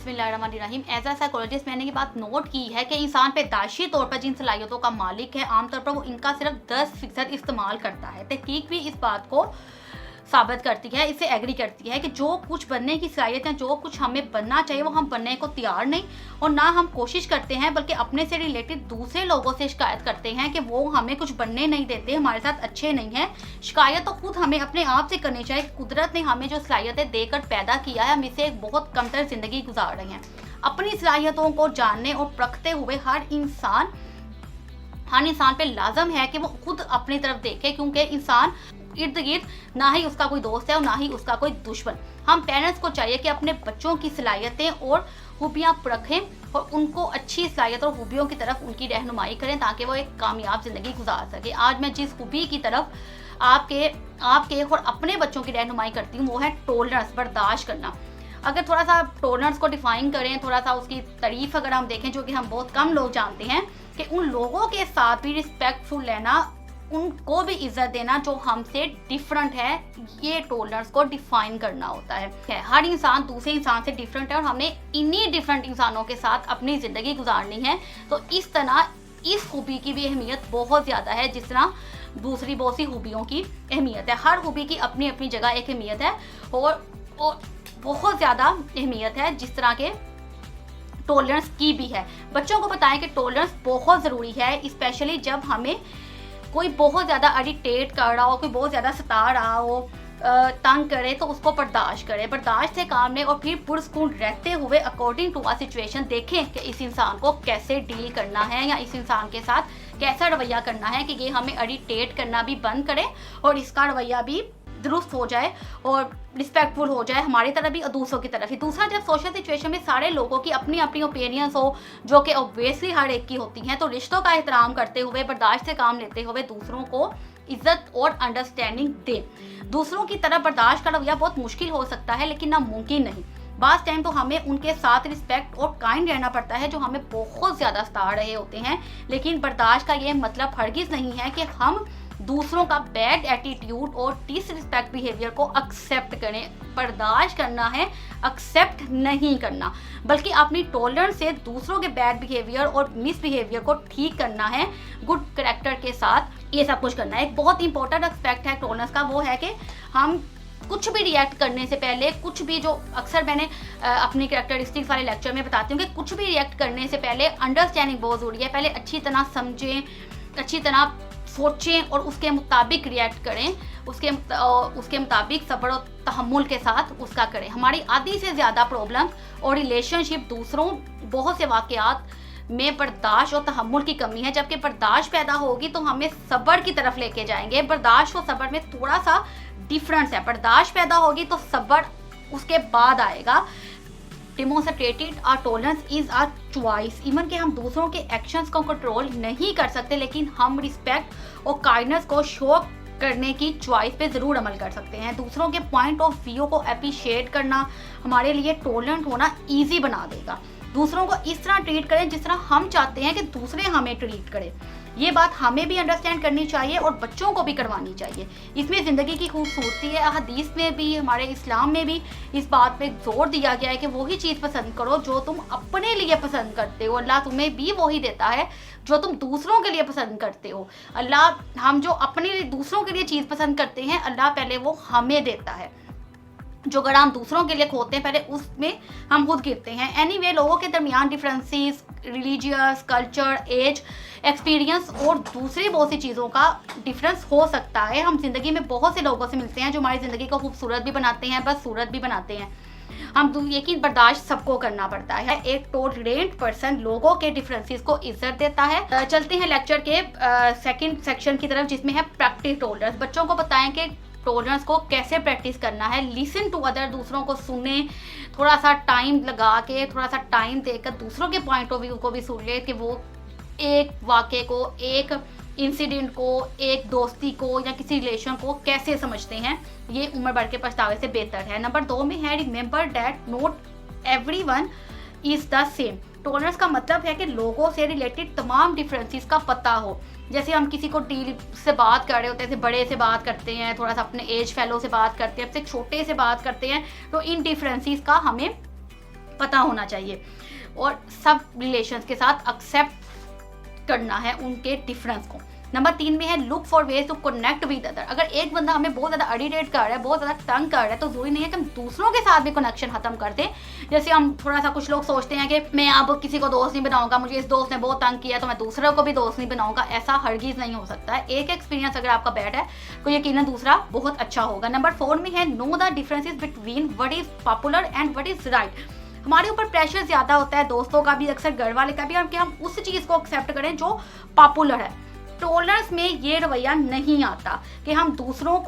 बिस्मिल्लाहिर्रहमानिर्रहीम। As a psychologist मैंने ये बात नोट की है कि इंसान पैदाइशी तौर पर जिन सलाहियतों का मालिक है, आमतौर पर वो इनका सिर्फ 10% इस्तेमाल करता है। तहकीक भी इस बात को साबित करती है, इससे एग्री करती है कि जो कुछ बनने की सलाहियत है, जो कुछ हमें बनना चाहिए वो हम बनने को तैयार नहीं और ना हम कोशिश करते हैं, बल्कि अपने से रिलेटेड दूसरे लोगों से शिकायत करते हैं कि वो हमें कुछ बनने नहीं देते, हमारे साथ अच्छे नहीं हैं। शिकायत तो खुद हमें अपने आप से करनी चाहिए। कुदरत ने हमें जो सलाहियतें देकर पैदा किया है, हम इसे एक बहुत कमतर ज़िंदगी गुजार रहे हैं। अपनी सलाहियतों को जानने और परखते हुए हर इंसान पे लाजम है कि वो खुद अपनी तरफ देखे, क्योंकि इंसान इर्द गिर्द ना ही उसका कोई दोस्त है और ना ही उसका कोई दुश्मन। हम पेरेंट्स को चाहिए कि अपने बच्चों की सलाहियतें और खूबियाँ परखें और उनको अच्छी सलाहियत और खूबियों की तरफ उनकी रहनुमाई करें, ताकि वो एक कामयाब ज़िंदगी गुजार सके। आज मैं जिस खूबी की तरफ आपके और अपने बच्चों की रहनुमाई करती हूँ वो है टॉलरेंस, बर्दाश्त करना। अगर थोड़ा सा टॉलरेंस को डिफाइन करें, थोड़ा सा उसकी तारीफ अगर हम देखें, जो कि हम बहुत कम लोग जानते हैं, कि उन लोगों के साथ भी रिस्पेक्टफुल रहना, उनको भी इज्जत देना जो हमसे डिफरेंट है, ये टॉलरेंस को डिफाइन करना होता है। हर इंसान दूसरे इंसान से डिफरेंट है और हमें इन्हीं डिफरेंट इंसानों के साथ अपनी ज़िंदगी गुजारनी है। तो इस तरह इस खूबी की भी अहमियत बहुत ज़्यादा है, जिस तरह दूसरी बहुत सी खूबियों की अहमियत है। हर खूबी की अपनी अपनी जगह एक अहमियत है और बहुत ज़्यादा अहमियत है, जिस तरह के टॉलरेंस की भी है। बच्चों को बताएं कि टॉलरेंस बहुत ज़रूरी है, स्पेशली जब हमें कोई बहुत ज़्यादा इरिटेट कर रहा हो, कोई बहुत ज़्यादा सता रहा हो, तंग करे, तो उसको बर्दाश्त करें। बर्दाश्त से काम लें और फिर पुरसकून रहते हुए अकॉर्डिंग टू आ सिचुएशन देखें कि इस इंसान को कैसे डील करना है या इस इंसान के साथ कैसा रवैया करना है कि ये हमें इरिटेट करना भी बंद करे और इसका रवैया भी दुरुस्त हो जाए और रिस्पेक्टफुल हो जाए हमारी तरफ भी और दूसरों की तरफ ही। दूसरा, जब सोशल सिचुएशन में सारे लोगों की अपनी अपनी ओपिनियंस हो, जो कि ऑब्वियसली हर एक की होती हैं, तो रिश्तों का एहतराम करते हुए, बर्दाश्त से काम लेते हुए दूसरों को इज्जत और अंडरस्टैंडिंग दें। दूसरों की तरफ बर्दाश्त का रवैया बहुत मुश्किल हो सकता है, लेकिन नामुमकिन नहीं। बास टाइम तो हमें उनके साथ रिस्पेक्ट और काइंड रहना पड़ता है जो हमें बहुत ज़्यादा सता रहे होते हैं। लेकिन बर्दाश्त का ये मतलब हरगिज़ नहीं है कि हम दूसरों का बैड एटीट्यूड और डिसरिस्पेक्ट बिहेवियर को एक्सेप्ट करें। बर्दाश्त करना है, एक्सेप्ट नहीं करना, बल्कि अपनी टॉलरेंस से दूसरों के बैड बिहेवियर और मिसबिहेवियर को ठीक करना है। गुड कैरेक्टर के साथ ये सब कुछ करना है। एक बहुत इंपॉर्टेंट एस्पेक्ट है टॉलरेंस का, वो है कि हम कुछ भी रिएक्ट करने से पहले, कुछ भी, जो अक्सर मैंने अपनी कैरेक्टरिस्टिक्स वाले लेक्चर में बताती हूँ कि कुछ भी रिएक्ट करने से पहले अंडरस्टैंडिंग बहुत ज़रूरी है। पहले अच्छी तरह समझें, अच्छी तरह सोचें और उसके मुताबिक रिएक्ट करें, उसके मुताबिक सब्र और तहम्मुल के साथ उसका करें। हमारी आधी से ज़्यादा प्रॉब्लम और रिलेशनशिप दूसरों बहुत से वाक़यात में बर्दाश्त और तहम्मुल की कमी है। जबकि बर्दाश्त पैदा होगी तो हमें सब्र की तरफ लेके जाएंगे। बर्दाश्त और सब्र में थोड़ा सा डिफरेंस है। बर्दाश्त पैदा होगी तो सब्र उसके बाद आएगा। Demonstrated our tolerance is our choice. Even कि हम दूसरों के एक्शंस को कंट्रोल नहीं कर सकते, लेकिन हम रिस्पेक्ट और काइंडनेस को शो करने की चॉइस पे ज़रूर अमल कर सकते हैं। दूसरों के पॉइंट ऑफ व्यू को अप्रिशिएट करना हमारे लिए टॉलरेंट होना ईजी बना देगा। दूसरों को इस तरह ट्रीट करें जिस तरह हम चाहते हैं कि दूसरे हमें ट्रीट करें। ये बात हमें भी अंडरस्टैंड करनी चाहिए और बच्चों को भी करवानी चाहिए। इसमें ज़िंदगी की खूबसूरती है। हदीस में भी, हमारे इस्लाम में भी इस बात पे जोर दिया गया है कि वही चीज़ पसंद करो जो तुम अपने लिए पसंद करते हो। अल्लाह तुम्हें भी वही देता है जो तुम दूसरों के लिए पसंद करते हो। हम जो अपने लिए दूसरों के लिए चीज़ पसंद करते हैं, अल्लाह पहले वो हमें देता है। जो अगर हम दूसरों के लिए खोते हैं, पहले उसमें हम खुद गिरते हैं। एनीवे, लोगों के दरमियान differences, religious, culture, age, experience और दूसरी बहुत सी चीज़ों का डिफरेंस हो सकता है। हम जिंदगी में बहुत से लोगों से मिलते हैं जो हमारी ज़िंदगी को खूबसूरत भी बनाते हैं, बदसूरत भी बनाते हैं। यकीन बर्दाश्त सबको करना पड़ता है। एक टॉलरेंट पर्सन लोगों के डिफरेंसेस को इज्जत देता है। चलते हैं लेक्चर के सेकंड सेक्शन की तरफ, जिसमें है प्रैक्टिस टॉलरेंस। बच्चों को बताएं कि टॉलरेंस को कैसे प्रैक्टिस करना है। लिसन टू अदर, दूसरों को सुने, थोड़ा सा टाइम लगा के, थोड़ा सा टाइम देकर दूसरों के पॉइंट ऑफ व्यू को भी सुन ले कि वो एक वाक़े को, एक इंसिडेंट को, एक दोस्ती को या किसी रिलेशन को कैसे समझते हैं। ये उम्र भर के पछतावे से बेहतर है। नंबर 2 में है remember that not everyone is the same. Tolerance का मतलब है कि लोगों से रिलेटेड तमाम डिफरेंसेस का पता हो। जैसे हम किसी को डील से बात कर रहे होते हैं, बड़े से बात करते हैं, थोड़ा सा अपने एज फेलो से बात करते हैं, अपने छोटे से बात करते हैं, तो इन डिफरेंसेस का हमें पता होना चाहिए, और सब रिलेशंस के साथ एक्सेप्ट करना है उनके डिफरेंस को। नंबर 3 में है look for ways to connect with other. अगर एक बंदा हमें बहुत ज़्यादा इरिटेट कर रहा है, बहुत ज़्यादा तंग कर रहा है, तो जरूरी नहीं है कि हम दूसरों के साथ भी कनेक्शन खत्म कर दें। जैसे हम थोड़ा सा, कुछ लोग सोचते हैं कि मैं अब किसी को दोस्त नहीं बनाऊंगा, मुझे इस दोस्त ने बहुत तंग किया तो मैं दूसरों को भी दोस्त नहीं बनाऊंगा। ऐसा हरगिज़ नहीं हो सकता है। एक एक्सपीरियंस अगर आपका बैड है तो यकीनन दूसरा बहुत अच्छा होगा। नंबर 4 में है know the differences between what is popular and what is right. हमारे ऊपर प्रेशर ज़्यादा होता है, दोस्तों का भी, अक्सर घर वाले का भी, कि हम उस चीज़ को एक्सेप्ट करें जो पॉपुलर है। टॉलरेंस में ये रवैया नहीं आता कि हम दूसरों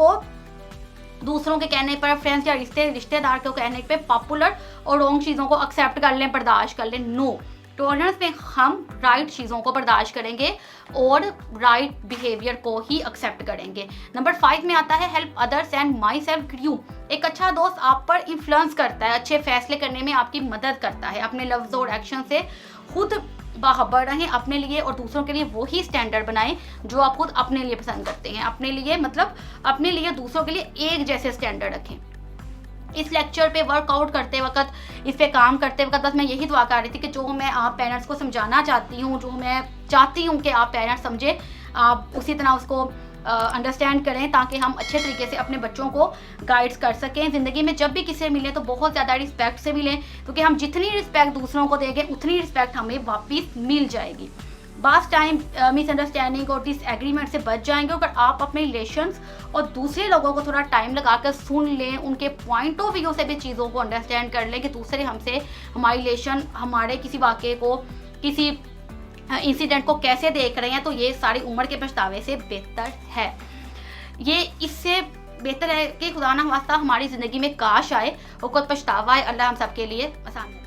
के कहने पर, फ्रेंड्स या रिश्तेदार के कहने पे पॉपुलर और रॉन्ग चीज़ों को एक्सेप्ट कर लें, बर्दाश्त कर लें। नो, टॉलरेंस में हम राइट चीज़ों को बर्दाश्त करेंगे और राइट बिहेवियर को ही एक्सेप्ट करेंगे। नंबर 5 में आता है help others and my self you. एक अच्छा दोस्त आप पर इन्फ्लुएंस करता है, अच्छे फैसले करने में आपकी मदद करता है। अपने लफ्ज़ और एक्शन से खुद बाखबर रहें अपने लिए और दूसरों के लिए वही स्टैंडर्ड बनाएं जो आप खुद अपने लिए पसंद करते हैं। अपने लिए मतलब अपने लिए, दूसरों के लिए एक जैसे स्टैंडर्ड रखें। इस लेक्चर पे वर्कआउट करते वक्त, इस पे काम करते वक्त बस मैं यही दुआ कर रही थी कि जो मैं आप पेरेंट्स को समझाना चाहती हूँ, जो मैं चाहती हूँ कि आप पेरेंट्स समझें, आप उसी तरह उसको अंडरस्टैंड करें, ताकि हम अच्छे तरीके से अपने बच्चों को गाइड्स कर सकें। ज़िंदगी में जब भी किसी से मिलें तो बहुत ज़्यादा रिस्पेक्ट से मिलें, क्योंकि हम जितनी रिस्पेक्ट दूसरों को देंगे उतनी रिस्पेक्ट हमें वापस मिल जाएगी। बास टाइम मिसअंडरस्टैंडिंग और डिसएग्रीमेंट से बच जाएंगे अगर आप अपने रिलेशंस और दूसरे लोगों को थोड़ा टाइम लगाकर सुन लें, उनके पॉइंट ऑफ व्यू से भी चीज़ों को अंडरस्टैंड कर लें कि दूसरे हमसे, हमारी रिलेशन, हमारे किसी वाक़े को, किसी इंसिडेंट को कैसे देख रहे हैं। तो ये सारी उम्र के पछतावे से बेहतर है, ये इससे बेहतर है कि खुदा ना वास्ता हमारी ज़िंदगी में काश आए और कोई पछतावा आए। अल्लाह हम सब के लिए आसान है।